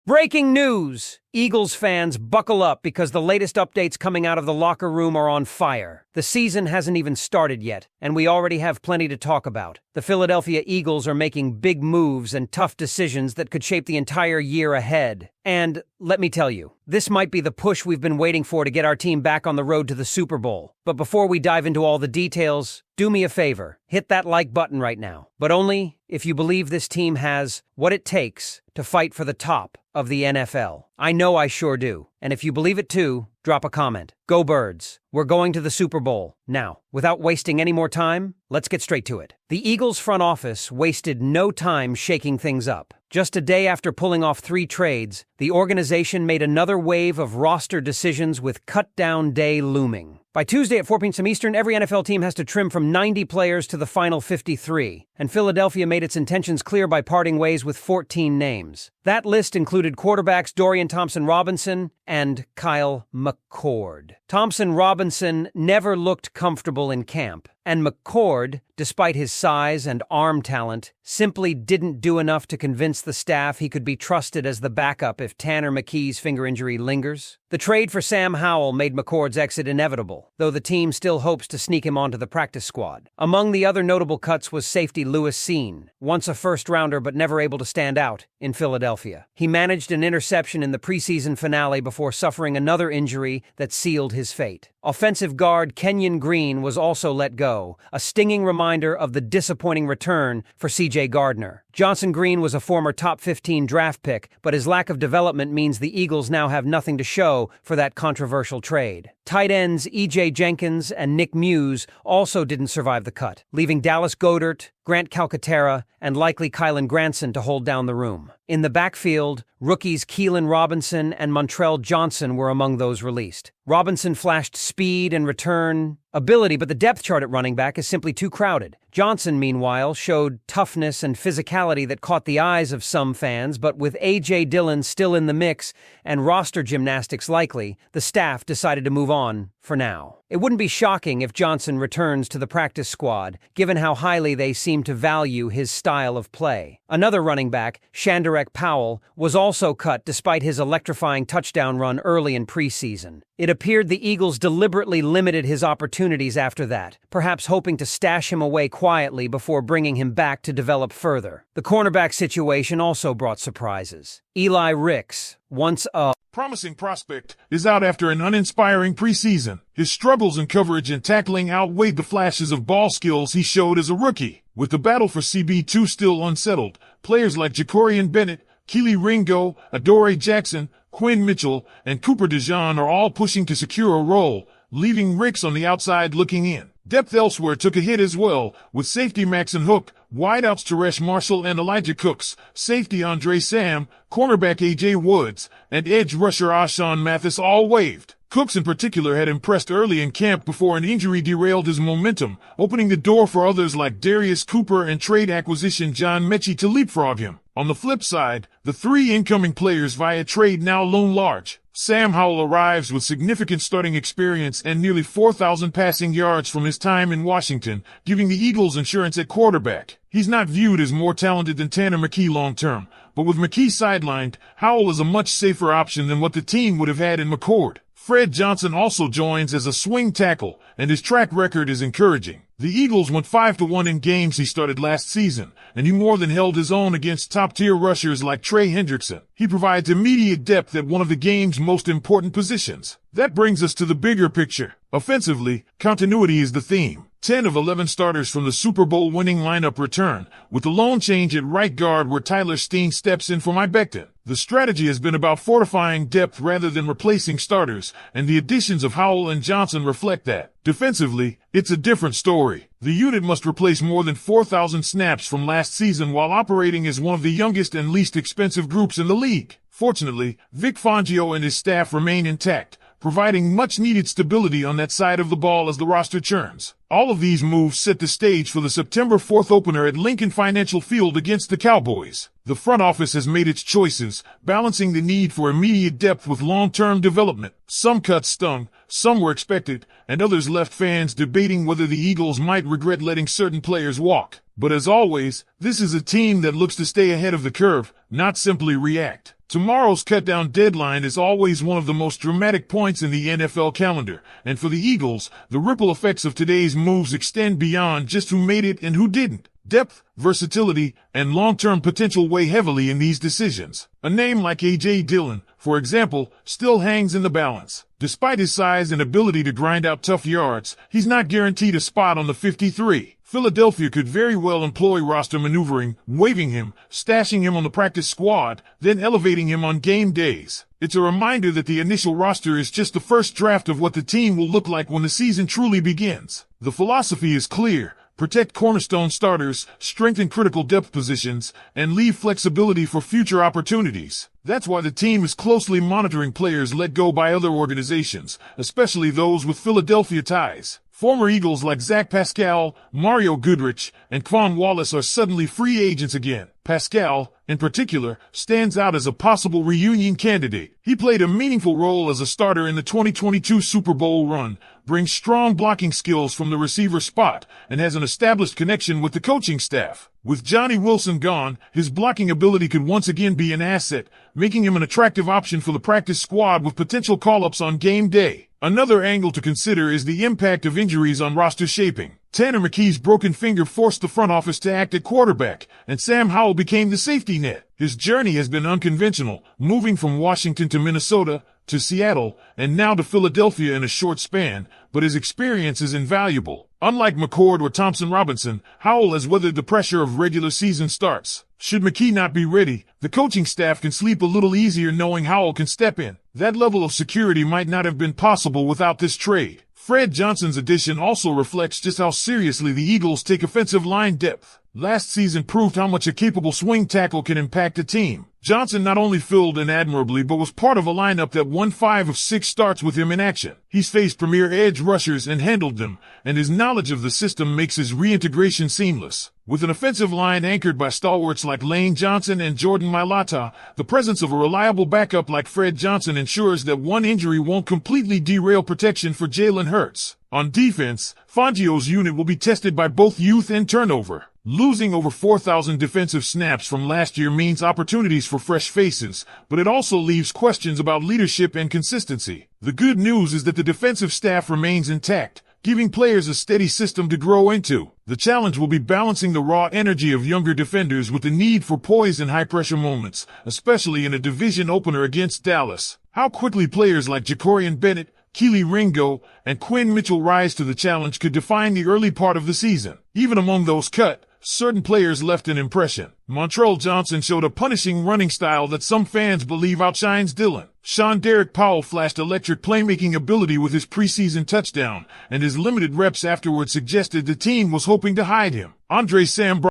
Breaking news! Eagles fans, buckle up because the latest updates coming out of the locker room are on fire. The season hasn't even started yet, and we already have plenty to talk about. The Philadelphia Eagles are making big moves and tough decisions that could shape the entire year ahead. And let me tell you, this might be the push we've been waiting for to get our team back on the road to the Super Bowl. But before we dive into all the details, do me a favor, hit that like button right now. But only if you believe this team has what it takes to fight for the top of the NFL. I know I sure do. And if you believe it too, drop a comment. Go Birds. We're going to the Super Bowl. Now, without wasting any more time, let's get straight to it. The Eagles front office wasted no time shaking things up. Just a day after pulling off 3 trades, the organization made another wave of roster decisions with cut-down day looming. By Tuesday at 4 p.m. Eastern, every NFL team has to trim from 90 players to the final 53, and Philadelphia made its intentions clear by parting ways with 14 names. That list included quarterbacks Dorian Thompson-Robinson and Kyle McCord. Thompson-Robinson never looked comfortable in camp, and McCord, despite his size and arm talent, simply didn't do enough to convince the staff he could be trusted as the backup if Tanner McKee's finger injury lingers. The trade for Sam Howell made McCord's exit inevitable, though the team still hopes to sneak him onto the practice squad. Among the other notable cuts was safety Lewis Cine, once a first-rounder but never able to stand out in Philadelphia. He managed an interception in the preseason finale before suffering another injury that sealed his fate. Offensive guard Kenyon Green was also let go, a stinging reminder of the disappointing return for C.J. Gardner. Johnson Green was a former top 15 draft pick, but his lack of development means the Eagles now have nothing to show for that controversial trade. Tight ends E.J. Jenkins and Nick Muse also didn't survive the cut, leaving Dallas Goedert, Grant Calcaterra, and likely Kylan Granson to hold down the room. In the backfield, rookies Keelan Robinson and Montrell Johnson were among those released. Robinson flashed speed and return ability, but the depth chart at running back is simply too crowded. Johnson, meanwhile, showed toughness and physicality that caught the eyes of some fans, but with A.J. Dillon still in the mix and roster gymnastics likely, the staff decided to move on for now. It wouldn't be shocking if Johnson returns to the practice squad, given how highly they seem to value his style of play. Another running back, Shandarek Powell, was also cut despite his electrifying touchdown run early in preseason. It appeared the Eagles deliberately limited his opportunities after that, perhaps hoping to stash him away quietly before bringing him back to develop further. The cornerback situation also brought surprises. Eli Ricks, once a promising prospect, is out after an uninspiring preseason. His struggles in coverage and tackling outweighed the flashes of ball skills he showed as a rookie. With the battle for CB2 still unsettled, players like Jacorian Bennett, Keely Ringo, Adoree Jackson, Quinn Mitchell, and Cooper DeJean are all pushing to secure a role, leaving Ricks on the outside looking in. Depth elsewhere took a hit as well, with safety Maxon Hook, wideouts Teresh Marshall and Elijah Cooks, safety Andre Sam, cornerback A.J. Woods, and edge rusher Ashawn Mathis all waived. Cooks in particular had impressed early in camp before an injury derailed his momentum, opening the door for others like Darius Cooper and trade acquisition John Mechie to leapfrog him. On the flip side, the 3 incoming players via trade now loom large. Sam Howell arrives with significant starting experience and nearly 4,000 passing yards from his time in Washington, giving the Eagles insurance at quarterback. He's not viewed as more talented than Tanner McKee long-term, but with McKee sidelined, Howell is a much safer option than what the team would have had in McCord. Fred Johnson also joins as a swing tackle, and his track record is encouraging. The Eagles went 5-1 in games he started last season, and he more than held his own against top-tier rushers like Trey Hendrickson. He provides immediate depth at one of the game's most important positions. That brings us to the bigger picture. Offensively, continuity is the theme. 10 of 11 starters from the Super Bowl winning lineup return, with the lone change at right guard where Tyler Steen steps in for Mike Becton. The strategy has been about fortifying depth rather than replacing starters, and the additions of Howell and Johnson reflect that. Defensively, it's a different story. The unit must replace more than 4,000 snaps from last season while operating as one of the youngest and least expensive groups in the league. Fortunately, Vic Fangio and his staff remain intact, providing much-needed stability on that side of the ball as the roster churns. All of these moves set the stage for the September 4th opener at Lincoln Financial Field against the Cowboys. The front office has made its choices, balancing the need for immediate depth with long-term development. Some cuts stung, some were expected, and others left fans debating whether the Eagles might regret letting certain players walk. But as always, this is a team that looks to stay ahead of the curve, not simply react. Tomorrow's cut-down deadline is always one of the most dramatic points in the NFL calendar, and for the Eagles, the ripple effects of today's moves extend beyond just who made it and who didn't. Depth, versatility, and long-term potential weigh heavily in these decisions. A name like A.J. Dillon, for example, still hangs in the balance. Despite his size and ability to grind out tough yards, he's not guaranteed a spot on the 53. Philadelphia could very well employ roster maneuvering, waiving him, stashing him on the practice squad, then elevating him on game days. It's a reminder that the initial roster is just the first draft of what the team will look like when the season truly begins. The philosophy is clear. Protect cornerstone starters, strengthen critical depth positions, and leave flexibility for future opportunities. That's why the team is closely monitoring players let go by other organizations, especially those with Philadelphia ties. Former Eagles like Zach Pascal, Mario Goodrich, and Quan Wallace are suddenly free agents again. Pascal, in particular, stands out as a possible reunion candidate. He played a meaningful role as a starter in the 2022 Super Bowl run, brings strong blocking skills from the receiver spot, and has an established connection with the coaching staff. With Johnny Wilson gone, his blocking ability could once again be an asset, making him an attractive option for the practice squad with potential call-ups on game day. Another angle to consider is the impact of injuries on roster shaping. Tanner McKee's broken finger forced the front office to act at quarterback, and Sam Howell became the safety net. His journey has been unconventional, moving from Washington to Minnesota, to Seattle, and now to Philadelphia in a short span, but his experience is invaluable. Unlike McCord or Thompson Robinson, Howell has weathered the pressure of regular season starts. Should McKee not be ready, the coaching staff can sleep a little easier knowing Howell can step in. That level of security might not have been possible without this trade. Fred Johnson's addition also reflects just how seriously the Eagles take offensive line depth. Last season proved how much a capable swing tackle can impact a team. Johnson not only filled in admirably but was part of a lineup that won 5 of 6 starts with him in action. He's faced premier edge rushers and handled them, and his knowledge of the system makes his reintegration seamless. With an offensive line anchored by stalwarts like Lane Johnson and Jordan Mailata, the presence of a reliable backup like Fred Johnson ensures that one injury won't completely derail protection for Jalen Hurts. On defense, Fangio's unit will be tested by both youth and turnover. Losing over 4,000 defensive snaps from last year means opportunities for fresh faces, but it also leaves questions about leadership and consistency. The good news is that the defensive staff remains intact, giving players a steady system to grow into. The challenge will be balancing the raw energy of younger defenders with the need for poise in high-pressure moments, especially in a division opener against Dallas. How quickly players like Jacorian Bennett, Keely Ringo, and Quinn Mitchell rise to the challenge could define the early part of the season. Even among those cut, certain players left an impression. Montrell Johnson showed a punishing running style that some fans believe outshines Dillon. Sean Derek Powell flashed electric playmaking ability with his preseason touchdown, and his limited reps afterward suggested the team was hoping to hide him. Andre Sam